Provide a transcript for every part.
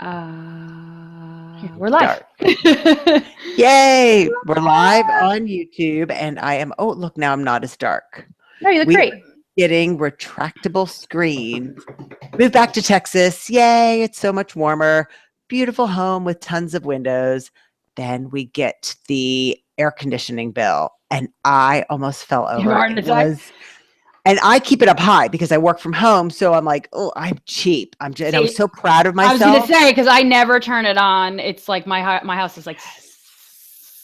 We're live. Yay! We're live on YouTube, and oh, look, now I'm not as dark. No, you look We great. are getting retractable screens. Moved back to Texas. Yay! It's so much warmer. Beautiful home with tons of windows. Then we get the air conditioning bill, and I almost fell over. And I keep it up high because I work from home. So I'm like, oh, I'm cheap. I'm so proud of myself. I was going to say, because I never turn it on. It's like my house is like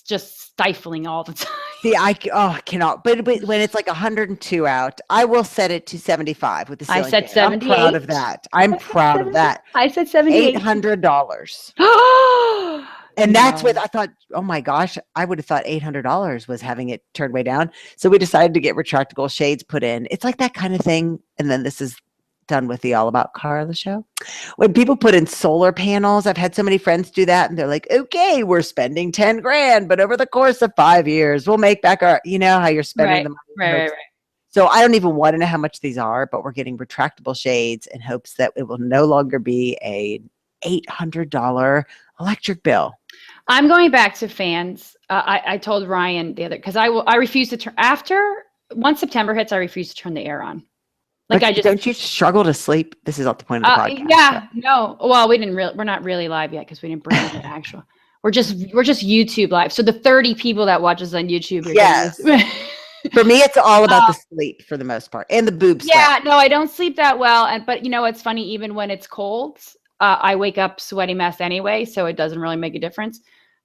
just stifling all the time. See, I cannot. But when it's like 102 out, I will set it to 75 with the ceiling fan. 78. I'm proud of that. I'm proud of that. I said 78. $800. And that's what I thought, oh my gosh, I would have thought $800 was having it turned way down. So we decided to get retractable shades put in. It's like that kind of thing. And then this is done with the All About Car of the show. When people put in solar panels, I've had so many friends do that. And they're like, okay, we're spending 10 grand, but over the course of 5 years, we'll make back how you're spending the money. Right. So I don't even want to know how much these are, but we're getting retractable shades in hopes that it will no longer be a $800 electric bill. I'm going back to fans. I told Ryan the other, because I refuse to turn, once September hits, I refuse to turn the air on. Like, don't you struggle to sleep? This is not the point of the podcast. Yeah, no. Well, we're not really live yet because we didn't bring in the actual. We're just YouTube live. So the 30 people that watch us on YouTube. Yes. For me, it's all about the sleep for the most part, and the boob sweat. Yeah, no, I don't sleep that well. But it's funny, even when it's cold, I wake up sweaty mess anyway, so it doesn't really make a difference.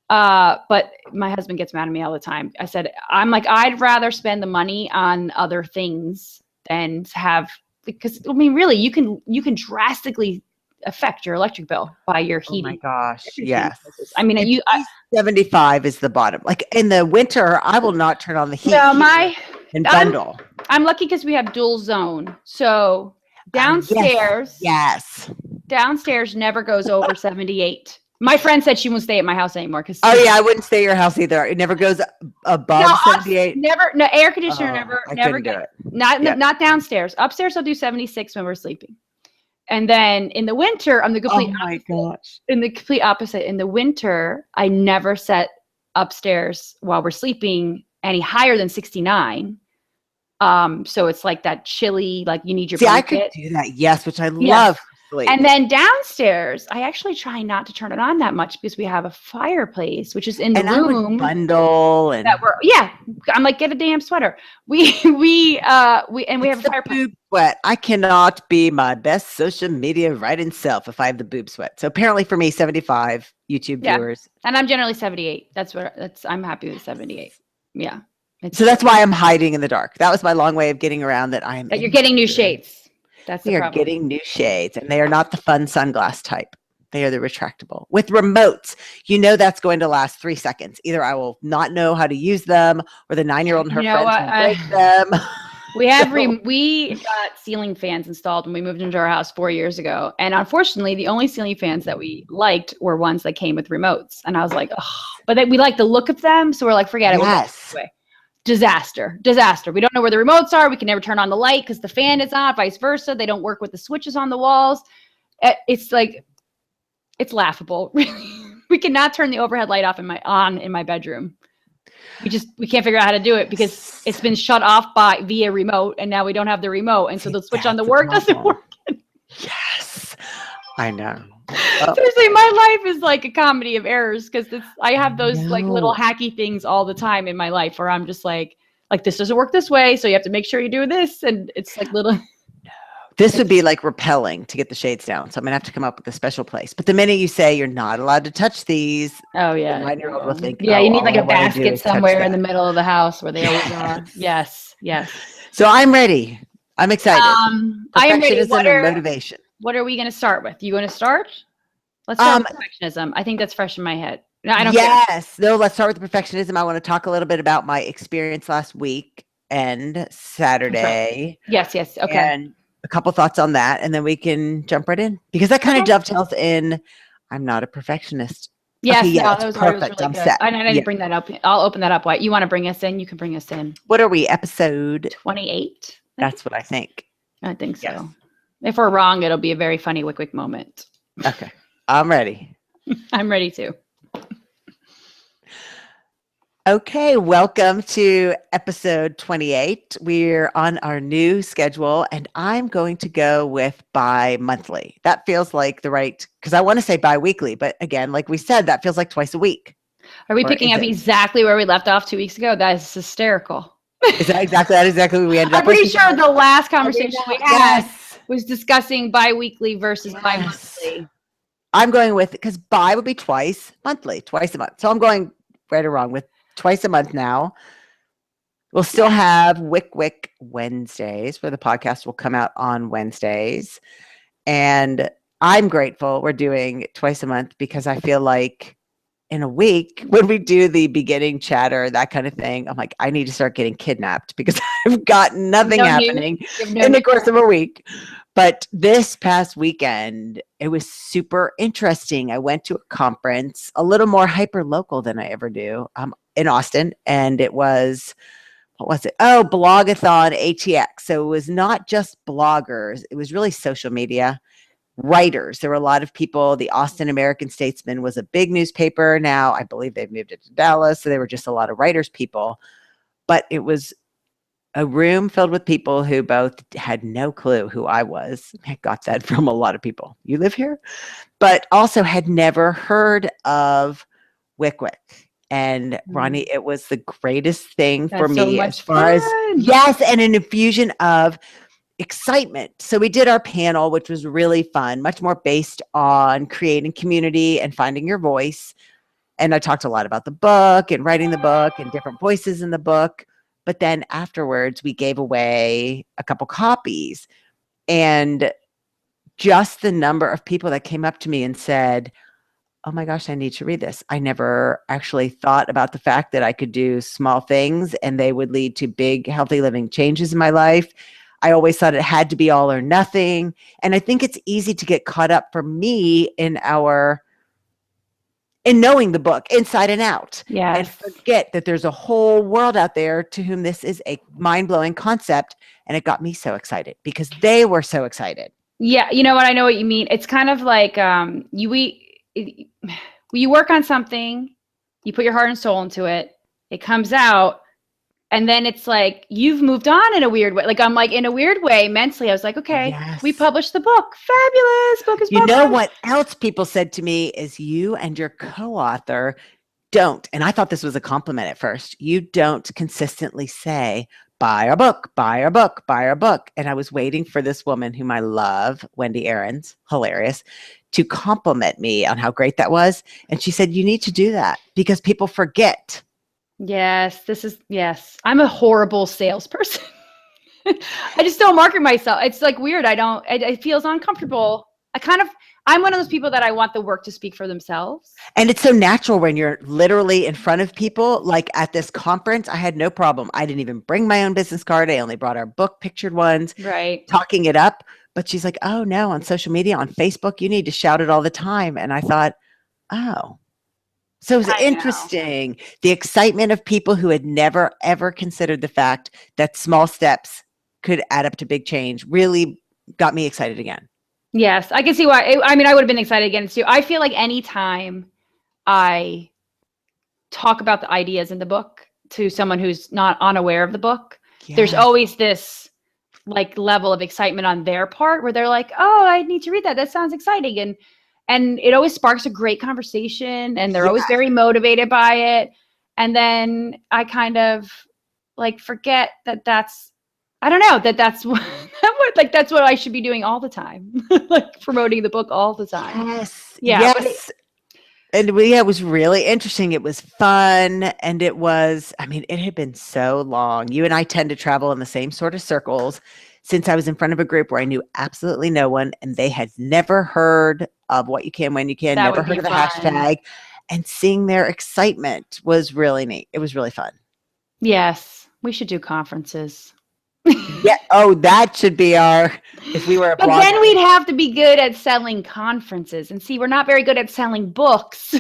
But my husband gets mad at me all the time. I said, I'm like, I'd rather spend the money on other things than have, because really you can drastically affect your electric bill by your heating. Oh my gosh. Yes. I mean, 75 is the bottom. Like in the winter, I will not turn on the heat. No, and bundle. I'm lucky because we have dual zone. So downstairs, downstairs never goes over 78. My friend said she won't stay at my house anymore because. Oh yeah, I wouldn't stay at your house either. It never goes above 78. Never. No air conditioner. Never do it. Not downstairs. Upstairs, I'll do 76 when we're sleeping, and then in the winter, I'm the complete. Oh my gosh. In the complete opposite. In the winter, I never set upstairs while we're sleeping any higher than 69. So it's like that chilly, like you need your blanket. I could do that. Yes, which I love. And then downstairs, I actually try not to turn it on that much because we have a fireplace, which is in the room. I would bundle and I'm like, get a damn sweater. We have a fireplace. Boob sweat. I cannot be my best social media writing self if I have the boob sweat. So apparently for me, 75 YouTube viewers. And I'm generally 78. I'm happy with 78. Yeah. So that's why I'm hiding in the dark. That was my long way of getting around that you're getting new shades. We are getting new shades, and they are not the fun sunglass type. They are the retractable with remotes. That's going to last 3 seconds. Either I will not know how to use them, or the 9-year-old and her friends will break them. We got ceiling fans installed when we moved into our house 4 years ago, and unfortunately, the only ceiling fans that we liked were ones that came with remotes. And I was like, oh, but we like the look of them, so we're like, forget it. Yes. Disaster. We don't know where the remotes are. We can never turn on the light because the fan is on, vice versa. They don't work with the switches on the walls. It's like, it's laughable. We cannot turn the overhead light off in my bedroom. We can't figure out how to do it because it's been shut off via remote, and now we don't have the remote. And so the switch on the work doesn't work. Yes. I know. Seriously, my life is like a comedy of errors because I have those like little hacky things all the time in my life where I'm just like this doesn't work this way, so you have to make sure you do this, and it's like little. This would be like repelling to get the shades down, so I'm gonna have to come up with a special place. But the minute you say you're not allowed to touch these, the 9-year-old will think, you need like a basket somewhere in the middle of the house where they always are. Yes. So I'm ready. I'm excited. I am ready. Motivation. What are we going to start with? You going to start? Let's start with perfectionism. I think that's fresh in my head. No, I don't care. No, let's start with perfectionism. I want to talk a little bit about my experience last week and Saturday. Yes. Okay. And a couple thoughts on that, and then we can jump right in because that kind of dovetails in. I'm not a perfectionist. Yes, that was perfect. I'm set. I didn't bring that up. I'll open that up. What you want to bring us in? You can bring us in. What are we? Episode 28. That's what I think. I think so. Yes. If we're wrong, it'll be a very funny wycwyc moment. Okay. I'm ready. I'm ready to. Okay, welcome to episode 28. We're on our new schedule, and I'm going to go with bi-monthly. That feels like the right, because I want to say bi-weekly, but again, like we said, that feels like twice a week. Are we Or picking is up it? exactly where we left off 2 weeks ago? That is hysterical. Is that exactly what we ended I'm up with? pretty sure the last conversation we had Yes. was discussing bi-weekly versus Yes. bi-monthly. I'm going with, because bi would be twice monthly, twice a month. So I'm going right or wrong with twice a month now. We'll still have wycwyc Wednesdays, where the podcast will come out on Wednesdays. And I'm grateful we're doing twice a month, because I feel like in a week, when we do the beginning chatter, that kind of thing, I'm like, I need to start getting kidnapped, because I've got nothing happening in the course of a week. But this past weekend, it was super interesting. I went to a conference, a little more hyper local than I ever do, in Austin. And it was, what was it? Oh, Blogathon ATX. So it was not just bloggers, it was really social media writers. There were a lot of people. The Austin American Statesman was a big newspaper. Now I believe they've moved it to Dallas. So there were just a lot of writers people. But it was a room filled with people who both had no clue who I was. I got that from a lot of people. You live here? But also had never heard of wycwyc. And Ronnie, it was the greatest thing for me, as far as, yes, and an infusion of excitement. So we did our panel, which was really fun, much more based on creating community and finding your voice. And I talked a lot about the book and writing the book and different voices in the book. But then afterwards, we gave away a couple copies. And just the number of people that came up to me and said, oh my gosh, I need to read this. I never actually thought about the fact that I could do small things and they would lead to big, healthy living changes in my life. I always thought it had to be all or nothing. And I think it's easy to get caught up, for me, in knowing the book inside and out. Yes. And forget that there's a whole world out there to whom this is a mind-blowing concept. And it got me so excited because they were so excited. Yeah, you know what? I know what you mean. It's kind of like you work on something, you put your heart and soul into it, it comes out, and then it's like you've moved on in a weird way. Like I'm like, in a weird way, mentally, I was like, okay, Yes. we published the book. Fabulous. Book is published. You know what else people said to me is, you and your co-author don't, and I thought this was a compliment at first, you don't consistently say, buy our book, buy our book, buy our book. And I was waiting for this woman whom I love, Wendy Aarons, hilarious, to compliment me on how great that was. And she said, you need to do that because people forget. Yes, yes. I'm a horrible salesperson. I just don't market myself. It's like weird. It feels uncomfortable. I'm one of those people that I want the work to speak for themselves. And it's so natural when you're literally in front of people. Like at this conference, I had no problem. I didn't even bring my own business card. I only brought our book pictured ones, right? Talking it up. But she's like, oh no, on social media, on Facebook, you need to shout it all the time. And I thought, oh, so it was interesting. The excitement of people who had never, ever considered the fact that small steps could add up to big change really got me excited again. Yes, I can see why. I mean, I would have been excited again too. I feel like anytime I talk about the ideas in the book to someone who's not unaware of the book, there's always this like level of excitement on their part where they're like, oh, I need to read that. That sounds exciting. And it always sparks a great conversation, and they're always very motivated by it. And then I kind of like forget that's that's what I should be doing all the time, like promoting the book all the time. Yes. Yeah. Yes. And it was really interesting. It was fun. And it was, I mean, it had been so long. You and I tend to travel in the same sort of circles since I was in front of a group where I knew absolutely no one, and they had never heard of What You Can, When You Can, never heard of the hashtag. And seeing their excitement was really neat. It was really fun. Yes. We should do conferences. Yeah. Oh, that should be if we were a blogger. But then we'd have to be good at selling conferences. And see, we're not very good at selling books,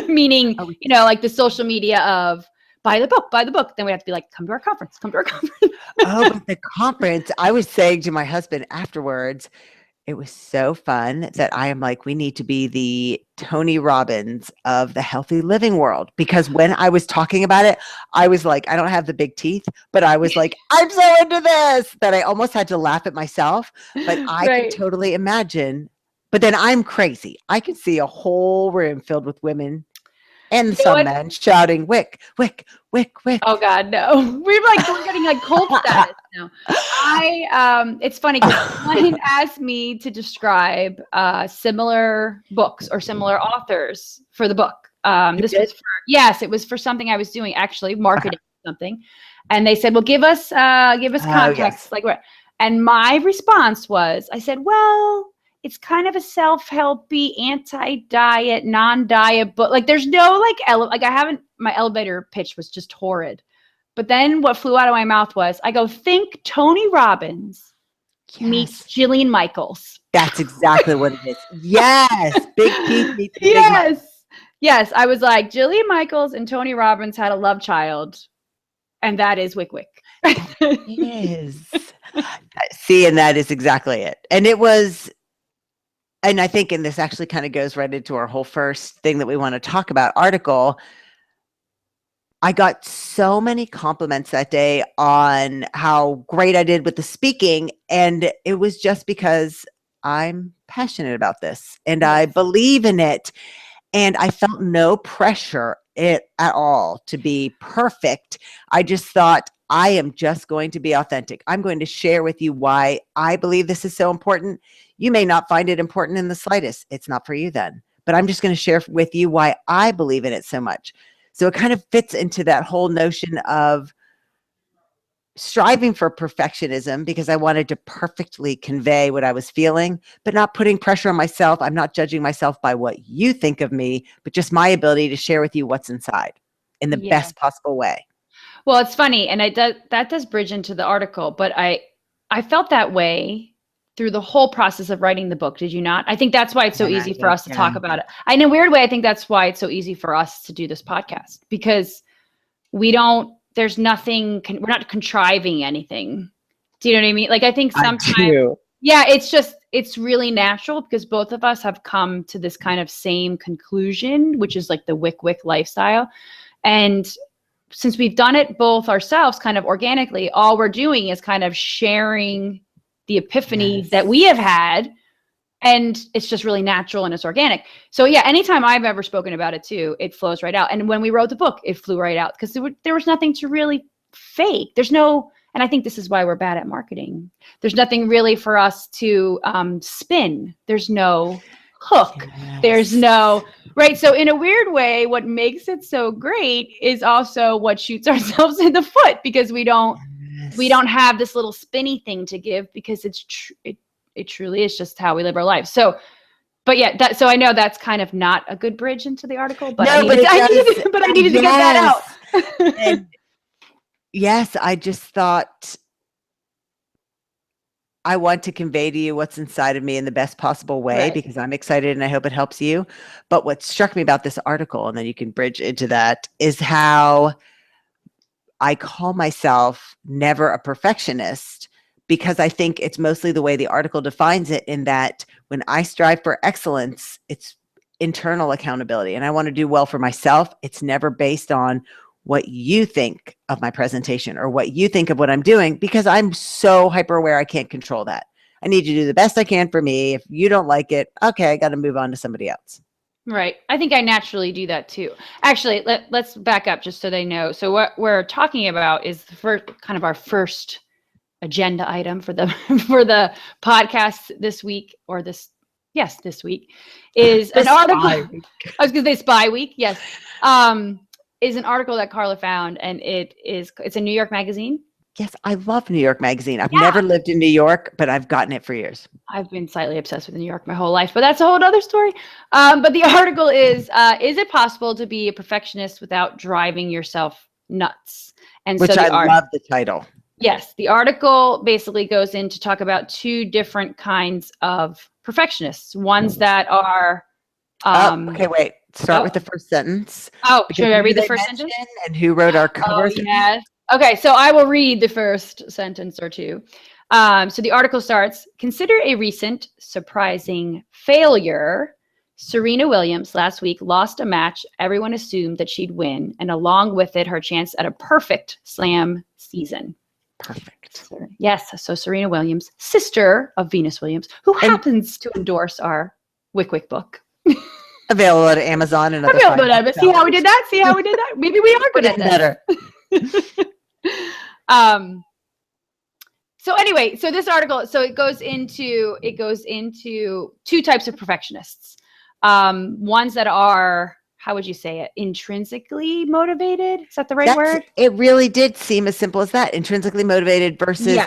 meaning, like the social media of buy the book. Then we have to be like, come to our conference. Oh, but the conference, I was saying to my husband afterwards, It was so fun that I am like, we need to be the Tony Robbins of the healthy living world. Because when I was talking about it, I was like, I don't have the big teeth, but I was like, I'm so into this that I almost had to laugh at myself. But I can Right. totally imagine. But then I'm crazy. I could see a whole room filled with women and You know some what? men shouting, "Wick, wick, wick, wick." Oh God, no. We're getting like cult status now. It's funny because someone asked me to describe similar books or similar authors for the book. You This did? was yes, it was for something I was doing, actually marketing something. And they said, well, give us Oh, context. yes. Like what? And my response was, I said, well, it's kind of a self-helpy, anti-diet, non-diet book. Like there's no my elevator pitch was just horrid. But then what flew out of my mouth was, I go, think Tony Robbins meets Yes. Jillian Michaels. That's exactly what it is. Yes. Big Keith meets the Big Mike. Yes. I was like, Jillian Michaels and Tony Robbins had a love child, and that is wycwyc. It is. See, and that is exactly it. And it was, and I think, and this actually kind of goes right into our whole first thing that we want to talk about, article. I got so many compliments that day on how great I did with the speaking. And it was just because I'm passionate about this and I believe in it. And I felt no pressure at all to be perfect. I just thought, I am just going to be authentic. I'm going to share with you why I believe this is so important. You may not find it important in the slightest. It's not for you then. But I'm just going to share with you why I believe in it so much. So it kind of fits into that whole notion of striving for perfectionism because I wanted to perfectly convey what I was feeling, but not putting pressure on myself. I'm not judging myself by what you think of me, but just my ability to share with you what's inside in the best possible way. Well, it's funny, and that does bridge into the article, but I felt that way through the whole process of writing the book. Did you not? I think that's why it's so easy for us to talk about it. In a weird way, I think that's why it's so easy for us to do this podcast, because there's nothing, we're not contriving anything. Do you know what I mean? Like, I think sometimes, yeah, it's really natural because both of us have come to this kind of same conclusion, which is like the wycwyc lifestyle. And since we've done it both ourselves kind of organically, all we're doing is kind of sharing the epiphany that we have had. And it's just really natural and it's organic. So yeah, anytime I've ever spoken about it too, it flows right out. And when we wrote the book, it flew right out because there was nothing to really fake. And I think this is why we're bad at marketing. There's nothing really for us to spin. There's no hook. There's no, right? So in a weird way, what makes it so great is also what shoots ourselves in the foot because we don't have this little spinny thing to give because it truly is just how we live our lives. So, but yeah, so I know that's kind of not a good bridge into the article, but I needed to get that out. And yes, I just thought I want to convey to you what's inside of me in the best possible way because I'm excited and I hope it helps you. But what struck me about this article, and then you can bridge into that, is how I call myself never a perfectionist because I think it's mostly the way the article defines it, in that when I strive for excellence, it's internal accountability and I want to do well for myself. It's never based on what you think of my presentation or what you think of what I'm doing, because I'm so hyper aware I can't control that. I need to do the best I can for me. If you don't like it, okay, I got to move on to somebody else. Right. I think I naturally do that too. Actually, let's back up just so they know. So what we're talking about is our first agenda item for the for the podcast this week, or this week is an article. I was going to say spy week. Yes. Is an article that Carla found, and it's a New York magazine. Yes, I love New York magazine. I've never lived in New York, but I've gotten it for years. I've been slightly obsessed with New York my whole life, but that's a whole other story. But the article is it possible to be a perfectionist without driving yourself nuts? And which I love the title. Yes, the article basically goes in to talk about two different kinds of perfectionists. Ones that are okay, wait. Start with the first sentence. Oh, should I read the first sentence? And who wrote our cover? Yes. Okay, so I will read the first sentence or two. So the article starts, consider a recent surprising failure. Serena Williams last week lost a match everyone assumed that she'd win, and along with it, her chance at a perfect slam season. Perfect. Yes. So Serena Williams, sister of Venus Williams, who happens to endorse our wycwyc book. Available at Amazon and other places. See how we did that? See how we did that? Maybe we are good at this. Better. So anyway, so this article, so it goes into two types of perfectionists. Ones that are, how would you say it, intrinsically motivated? Is that the right word? It really did seem as simple as that. Intrinsically motivated versus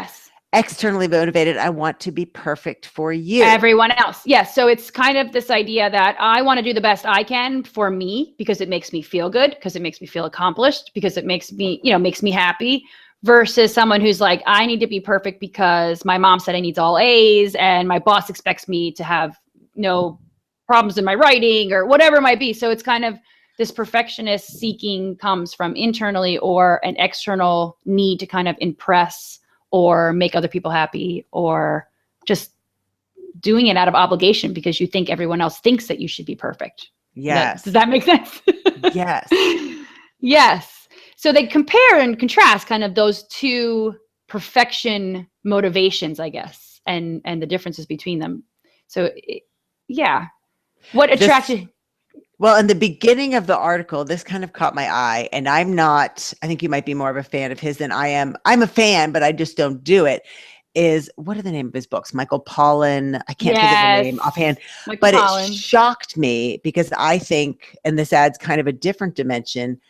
externally motivated. I want to be perfect for you. Everyone else. Yes. So it's kind of this idea that I want to do the best I can for me because it makes me feel good, because it makes me feel accomplished, because it makes me, makes me happy, versus someone who's like, I need to be perfect because my mom said I need all A's and my boss expects me to have no problems in my writing or whatever it might be. So it's kind of this perfectionist seeking comes from internally or an external need to kind of impress or make other people happy, or just doing it out of obligation because you think everyone else thinks that you should be perfect. Yes. Does that make sense? Yes. Yes. So they compare and contrast kind of those two perfection motivations, I guess, and the differences between them. So, yeah. What attracted... Well, in the beginning of the article, this kind of caught my eye, and I think you might be more of a fan of his than I am. I'm a fan, but I just don't do it. What are the name of his books? Michael Pollan. I can't think of the name offhand, but Pollan. It shocked me because I think, and this adds kind of a different dimension,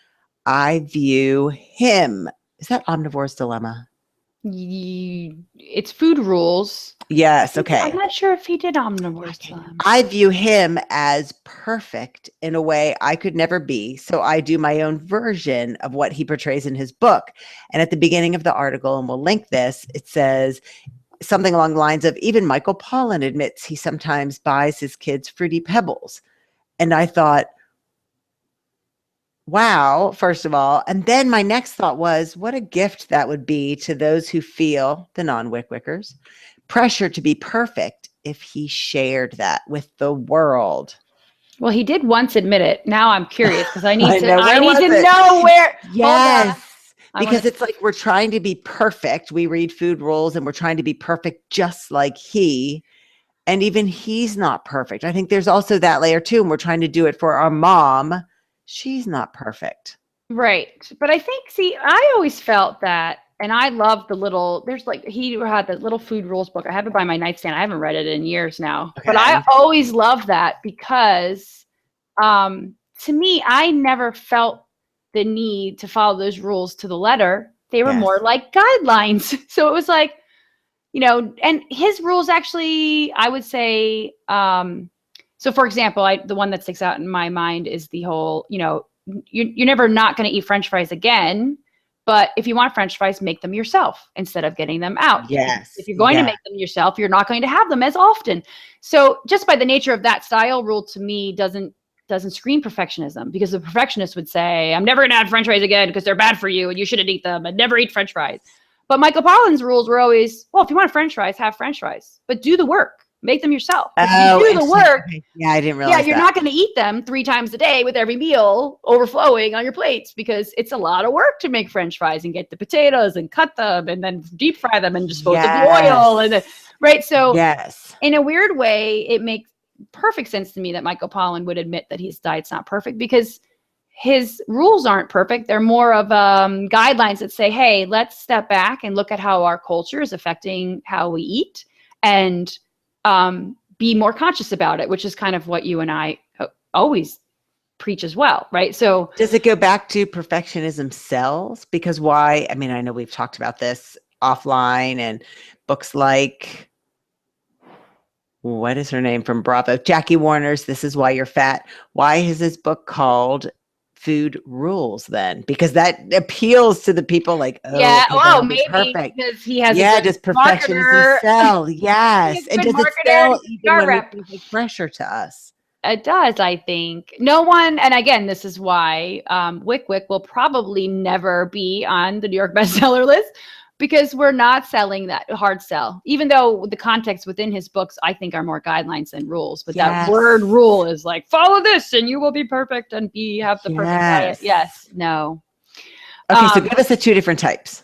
I view him. Is that Omnivore's Dilemma? It's Food Rules. Yes. Okay. I'm not sure if he did Omnivore's Dilemma. I view him as perfect in a way I could never be. So I do my own version of what he portrays in his book. And at the beginning of the article, and we'll link this, it says something along the lines of, even Michael Pollan admits he sometimes buys his kids Fruity Pebbles. And I thought, wow, first of all. And then my next thought was, what a gift that would be to those who feel, the non-wycwyckers, pressure to be perfect if he shared that with the world. Well, he did once admit it. Now I'm curious because I need to know where. Yes. Because it's like we're trying to be perfect. We read Food Rules and we're trying to be perfect just like he. And even he's not perfect. I think there's also that layer too. And we're trying to do it for our mom. She's not perfect. Right. But I think, I always felt that, and I love he had the little Food Rules book. I have it by my nightstand. I haven't read it in years now, but I always love that because to me, I never felt the need to follow those rules to the letter. They were more like guidelines. So it was like, and his rules actually, I would say, so for example, the one that sticks out in my mind is the whole, you're never not going to eat French fries again, but if you want French fries, make them yourself instead of getting them out. Yes. If you're going to make them yourself, you're not going to have them as often. So just by the nature of that style rule, to me, doesn't scream perfectionism, because the perfectionist would say, I'm never going to have French fries again because they're bad for you and you shouldn't eat them, and never eat French fries. But Michael Pollan's rules were always, well, if you want French fries, have French fries, but do the work. Make them yourself. If you do the work. Yeah, I didn't realize you're not going to eat them 3 times a day with every meal overflowing on your plates, because it's a lot of work to make French fries and get the potatoes and cut them and then deep fry them and dispose of the oil. And right. So in a weird way, it makes perfect sense to me that Michael Pollan would admit that his diet's not perfect, because his rules aren't perfect. They're more of guidelines that say, hey, let's step back and look at how our culture is affecting how we eat, and be more conscious about it, which is kind of what you and I always preach as well, right? So does it go back to perfectionism sells? Because why? I mean, I know we've talked about this offline, and books like, what is her name from Bravo? Jackie Warner's This Is Why You're Fat. Why is this book called Food Rules then? Because that appeals to the people like, maybe perfect. Because he has does perfectionism sell? Yes. And does it sell even when it brings pressure to us? It does, I think. No one, and again, this is why wycwyc will probably never be on the New York bestseller list, because we're not selling that hard sell, even though the context within his books, I think, are more guidelines than rules. But that word rule is like, follow this and you will be perfect and have the perfect diet. Yes. No. Okay. So give us the 2 different types.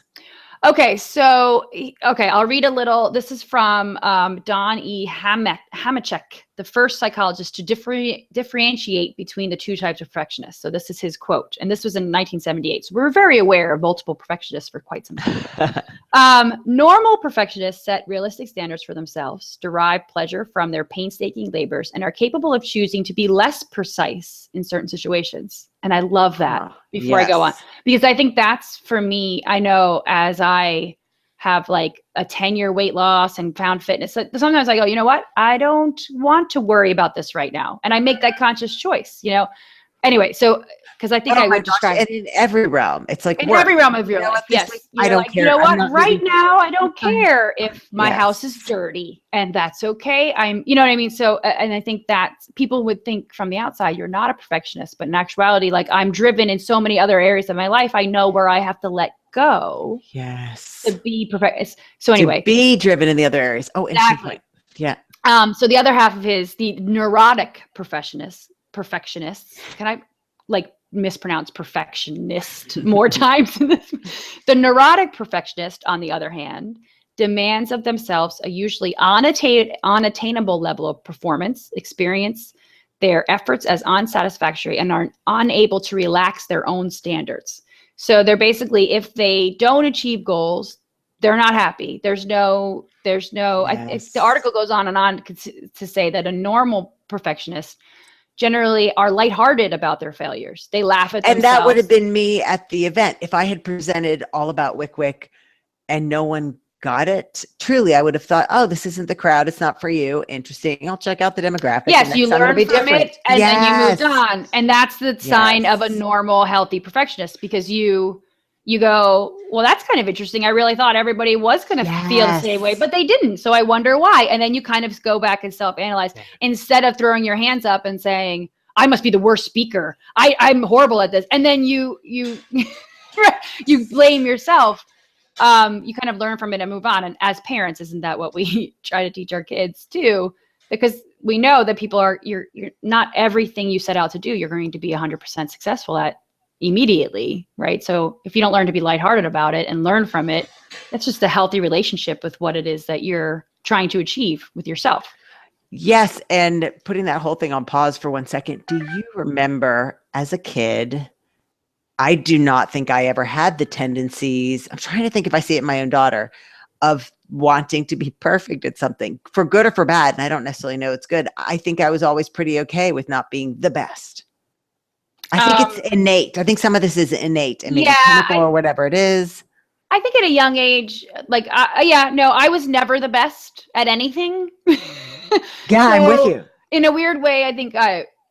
Okay, so, I'll read a little. This is from Don E. Hamachek, the first psychologist to differentiate between the 2 types of perfectionists. So this is his quote, and this was in 1978. So we're very aware of multiple perfectionists for quite some time. Normal perfectionists set realistic standards for themselves, derive pleasure from their painstaking labors, and are capable of choosing to be less precise in certain situations. And I love that before I go on, because I think that's, for me, I know as I have like a 10-year weight loss and found fitness, sometimes I go, you know what? I don't want to worry about this right now. And I make that conscious choice, Anyway, so, because I think I would describe it in every realm. It's like in every realm of your life. Yes. I don't care. You know what? Right now, I don't care if my house is dirty, and that's okay. You know what I mean? So, and I think that people would think from the outside, you're not a perfectionist, but in actuality, like, I'm driven in so many other areas of my life. I know where I have to let go. Yes. To be perfect. So anyway. To be driven in the other areas. Oh, exactly. Yeah. So the other half of the neurotic perfectionists. Can I mispronounce perfectionist more times than this? The neurotic perfectionist, on the other hand, demands of themselves a usually unattainable level of performance, experience their efforts as unsatisfactory, and are unable to relax their own standards. So they're basically, if they don't achieve goals, they're not happy. There's no, the article goes on and on to say that a normal perfectionist generally are lighthearted about their failures. They laugh at themselves. And that would have been me at the event. If I had presented all about wycwyc and no one got it, truly, I would have thought, oh, this isn't the crowd. It's not for you. Interesting. I'll check out the demographics. Yes, you learn from it, and then you moved on. And that's the sign of a normal, healthy perfectionist, because you go, well, that's kind of interesting. I really thought everybody was going to feel the same way, but they didn't. So I wonder why. And then you kind of go back and self-analyze instead of throwing your hands up and saying, I must be the worst speaker. I'm horrible at this. And then you you blame yourself. You kind of learn from it and move on. And as parents, isn't that what we try to teach our kids too? Because we know that you're not everything you set out to do, you're going to be 100% successful at immediately, right? So if you don't learn to be lighthearted about it and learn from it, that's just a healthy relationship with what it is that you're trying to achieve with yourself. Yes. And putting that whole thing on pause for 1 second. Do you remember as a kid, I do not think I ever had the tendencies, I'm trying to think if I see it in my own daughter, of wanting to be perfect at something, for good or for bad. And I don't necessarily know it's good. I think I was always pretty okay with not being the best. I think it's innate. I think some of this is innate, and maybe chemical or whatever it is. I think at a young age, I was never the best at anything. Yeah, so, I'm with you. In a weird way, I think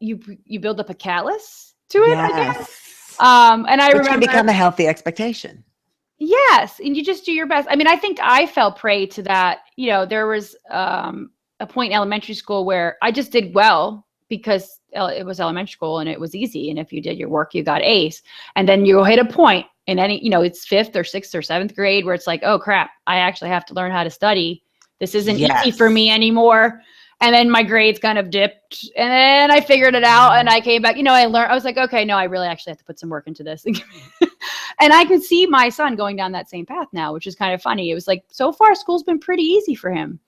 you build up a callus to it. Yes. I guess. And I remember, can become a healthy expectation. Yes, and you just do your best. I mean, I think I fell prey to that. There was a point in elementary school where I just did well, because it was elementary school and it was easy. And if you did your work, you got A's. And then you hit a point in it's 5th or 6th or 7th grade where it's like, oh crap, I actually have to learn how to study. This isn't easy for me anymore. And then my grades kind of dipped, and then I figured it out, and I came back, I was like, okay, no, I really actually have to put some work into this. And I could see my son going down that same path now, which is kind of funny. It was like, so far school's been pretty easy for him.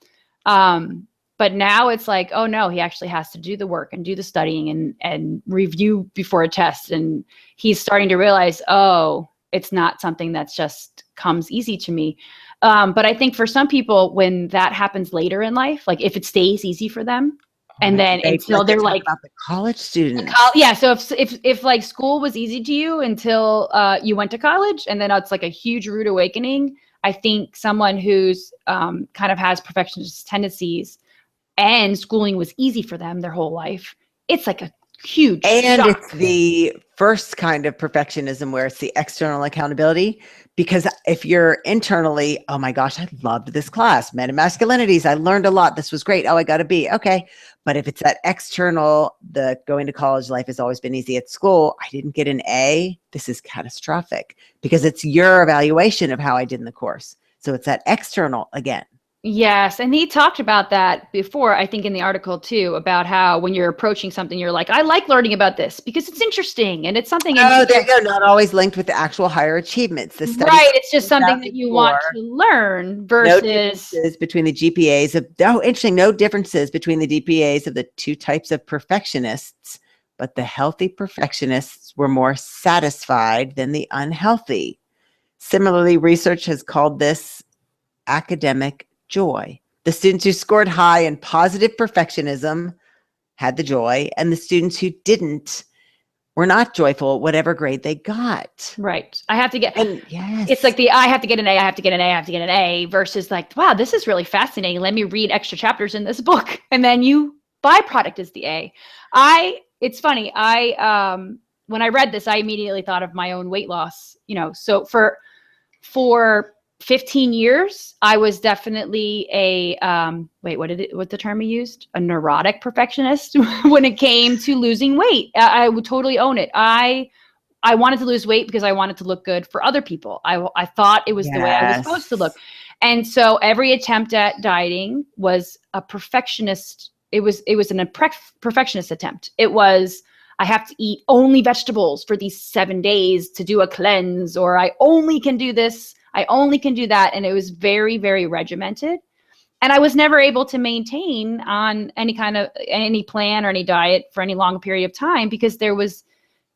But now it's like, oh no, he actually has to do the work and do the studying and review before a test. And he's starting to realize, oh, it's not something that's just comes easy to me. But I think for some people, when that happens later in life, like if it stays easy for them, and then until they're like about the college students. So if like school was easy to you until you went to college, and then it's like a huge rude awakening. I think someone who's kind of has perfectionist tendencies, and schooling was easy for them their whole life, it's like a huge shock. It's the first kind of perfectionism where it's the external accountability, because if you're internally, oh my gosh, I loved this class, men and masculinities, I learned a lot, this was great, oh, I got a B, okay. But if it's that external, the going to college life has always been easy, at school I didn't get an A, this is catastrophic, because it's your evaluation of how I did in the course. So it's that external again. Yes. And he talked about that before, I think in the article too, about how when you're approaching something, you're like, I like learning about this because it's interesting and it's something. And Oh, there you go. Not always linked with the actual higher achievements. The studies right. It's just found something out that you want before, to learn no versus. differences between the GPAs of, oh, interesting, no differences between the GPAs of the two types of perfectionists, but the healthy perfectionists were more satisfied than the unhealthy. Similarly, research has called this academic joy. The students who scored high in positive perfectionism had the joy, and the students who didn't were not joyful, whatever grade they got. Right. I have to get, and yes, it's like I have to get an A, I have to get an A, I have to get an A versus like, wow, this is really fascinating. Let me read extra chapters in this book. And then byproduct is the A. It's funny. When I read this, I immediately thought of my own weight loss, so for 15 years, I was definitely what's the term he used? A neurotic perfectionist when it came to losing weight. I would totally own it. I wanted to lose weight because I wanted to look good for other people. I thought it was the way I was supposed to look. And so every attempt at dieting was a perfectionist. It was an perfectionist attempt. It was, I have to eat only vegetables for these 7 days to do a cleanse, or I only can do this, I only can do that. And it was very, very regimented. And I was never able to maintain on any plan or any diet for any long period of time because there was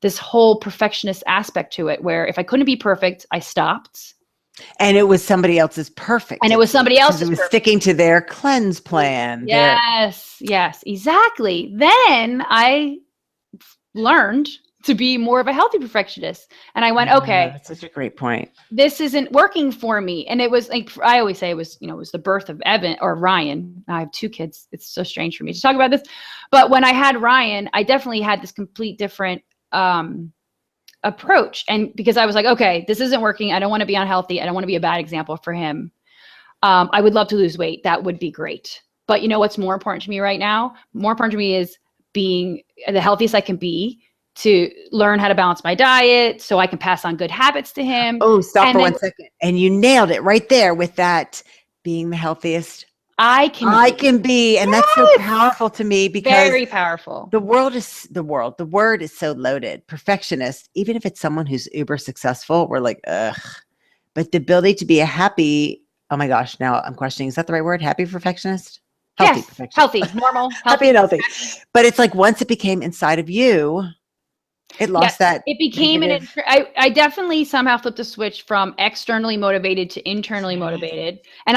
this whole perfectionist aspect to it where if I couldn't be perfect, I stopped. And it was somebody else's perfect. And it was somebody else's It was perfect. sticking to their cleanse plan. Yes, exactly. Then I learned to be more of a healthy perfectionist. And I went, okay, that's such a great point. This isn't working for me. And it was like, I always say it was the birth of Evan or Ryan. I have 2 kids. It's so strange for me to talk about this. But when I had Ryan, I definitely had this complete different approach. And because I was like, okay, this isn't working. I don't want to be unhealthy. I don't want to be a bad example for him. I would love to lose weight. That would be great. But you know what's more important to me right now? More important to me is being the healthiest I can be, to learn how to balance my diet so I can pass on good habits to him. Oh, stop for 1 second. And you nailed it right there with that being the healthiest I can be. And that's so powerful to me because very powerful. The word is so loaded. Perfectionist, even if it's someone who's uber successful, we're like, ugh. But the ability to be a happy, oh my gosh, now I'm questioning, is that the right word? Happy perfectionist? Healthy, yes, perfectionist. Healthy, normal, happy and healthy. But it's like once it became inside of you, it lost that. It became I definitely somehow flipped a switch from externally motivated to internally motivated. And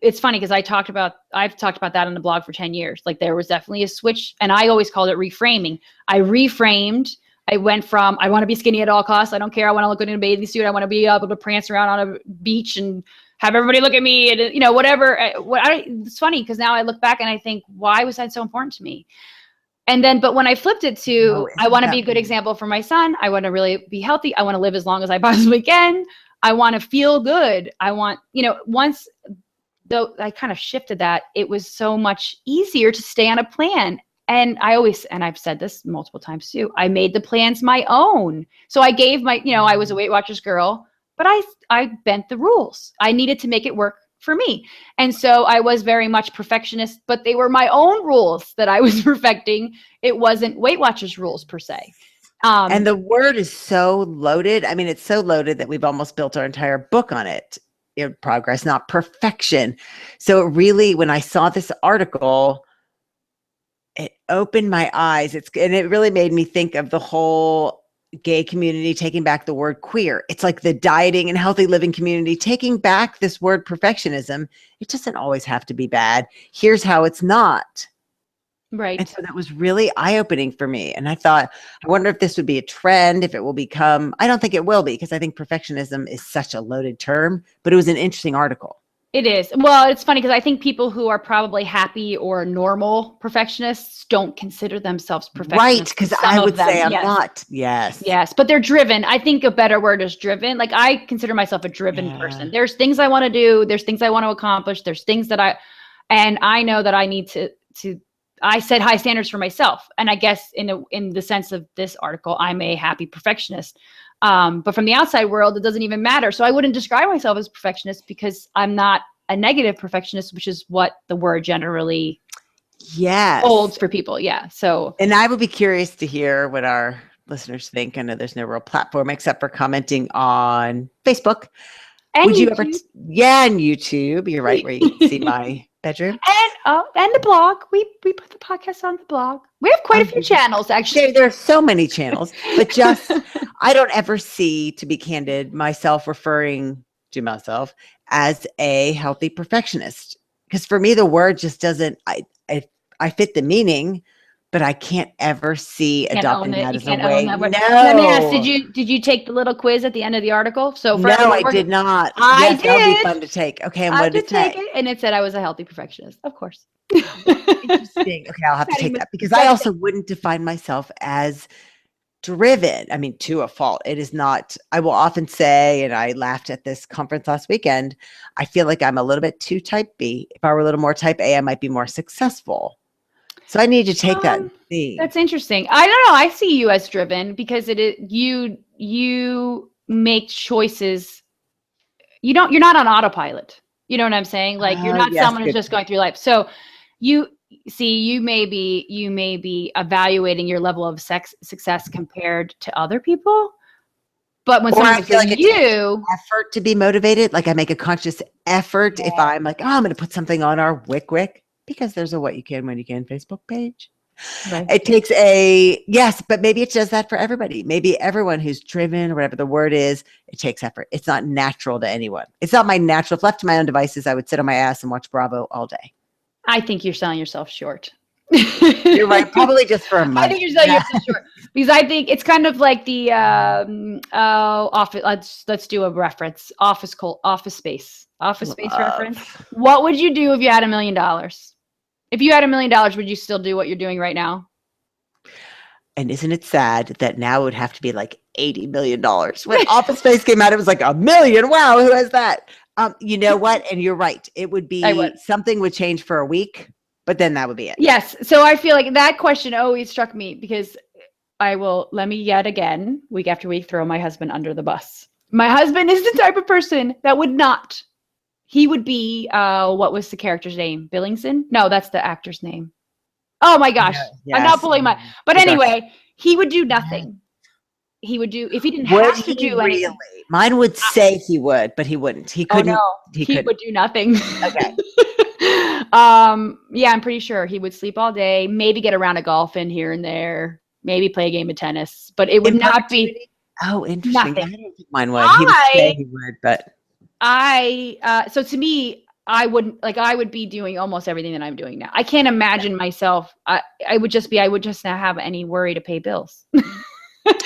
it's funny because I've talked about that on the blog for 10 years. Like there was definitely a switch, and I always called it reframing. I reframed. I went from, I want to be skinny at all costs. I don't care. I want to look good in a bathing suit. I want to be able to prance around on a beach and have everybody look at me and, whatever. It's funny because now I look back and I think, why was that so important to me? And then, but when I flipped it to, I want to be a good example for my son. I want to really be healthy. I want to live as long as I possibly can. I want to feel good. I want, once though I kind of shifted that, it was so much easier to stay on a plan. And I've said this multiple times too, I made the plans my own. So I gave I was a Weight Watchers girl, but I bent the rules. I needed to make it work for me. And so I was very much perfectionist, but they were my own rules that I was perfecting. It wasn't Weight Watchers rules per se. And the word is so loaded. I mean, it's so loaded that we've almost built our entire book on it. Progress, not perfection. So it really, when I saw this article, it opened my eyes. And it really made me think of the whole gay community taking back the word queer. It's like the dieting and healthy living community taking back this word perfectionism. It doesn't always have to be bad. Here's how it's not. Right. And so that was really eye-opening for me. And I thought, I wonder if this would be a trend, if it will become, I don't think it will be, because I think perfectionism is such a loaded term, but it was an interesting article. It is. Well, it's funny because I think people who are probably happy or normal perfectionists don't consider themselves perfectionists. Right, because I would say I'm not. Yes. Yes, but they're driven. I think a better word is driven. Like I consider myself a driven person. There's things I want to do. There's things I want to accomplish. There's things that I know that I need to I set high standards for myself. And I guess in the sense of this article, I'm a happy perfectionist. But from the outside world, it doesn't even matter. So I wouldn't describe myself as perfectionist because I'm not a negative perfectionist, which is what the word generally holds for people. Yeah. So, and I would be curious to hear what our listeners think. I know there's no real platform except for commenting on Facebook. And would you YouTube. ever? And YouTube. You're right, where you can see my bedroom. And the blog. We put the podcast on the blog. We have quite a few channels, actually. There are so many channels, but just I don't ever see, to be candid, myself referring to myself as a healthy perfectionist. Because for me, the word just doesn't. I fit the meaning, but I can't ever see adopting that as a way. No. Let me ask, did you take the little quiz at the end of the article? So no, I did not. I did. That would be fun to take. Okay, and what did it say? And it said I was a healthy perfectionist. Of course. Interesting. Okay, I'll have to take that because I also wouldn't define myself as driven. I mean, to a fault. It is not. I will often say, and I laughed at this conference last weekend, I feel like I'm a little bit too type B. If I were a little more type A, I might be more successful. So I need to take that. That's interesting. I don't know. I see you as driven because it is you make choices. You're not on autopilot. You know what I'm saying? Like you're not someone who's just going through life. So you may be evaluating your level of success compared to other people. But when someone feel like you effort to be motivated, like I make a conscious effort if I'm like, I'm going to put something on our wycwyc. Because there's a What You Can When You Can Facebook page. Right. It takes but maybe it does that for everybody. Maybe everyone who's driven or whatever the word is, it takes effort. It's not natural to anyone. It's not my natural. If left to my own devices, I would sit on my ass and watch Bravo all day. I think you're selling yourself short. You're right. Probably just for a month. I think you're selling yourself short. Because I think it's kind of like the office. Let's do a reference. Office Space reference. What would you do if you had $1 million? If you had $1 million, would you still do what you're doing right now? And isn't it sad that now it would have to be like $80 million? When Office Space came out, it was like $1 million. Wow, who has that? You know what? And you're right. It would be something would change for a week, but then that would be it. Yes. So I feel like that question always struck me because let me yet again, week after week, throw my husband under the bus. My husband is the type of person that would not. He would be, what was the character's name? Billingson? No, that's the actor's name. Oh my gosh. I'm not pulling but anyway, he would do nothing. He would do, if he didn't have to do anything. Mine would say he would, but he wouldn't. He couldn't. Oh no, he would do nothing. Okay. Yeah, I'm pretty sure he would sleep all day, maybe get a round of golf in here and there, maybe play a game of tennis, but it would not be. Oh, interesting. Nothing. I don't think mine would. He would say he would, but. So to me, I would be doing almost everything that I'm doing now. I can't imagine myself. I would just not have any worry to pay bills.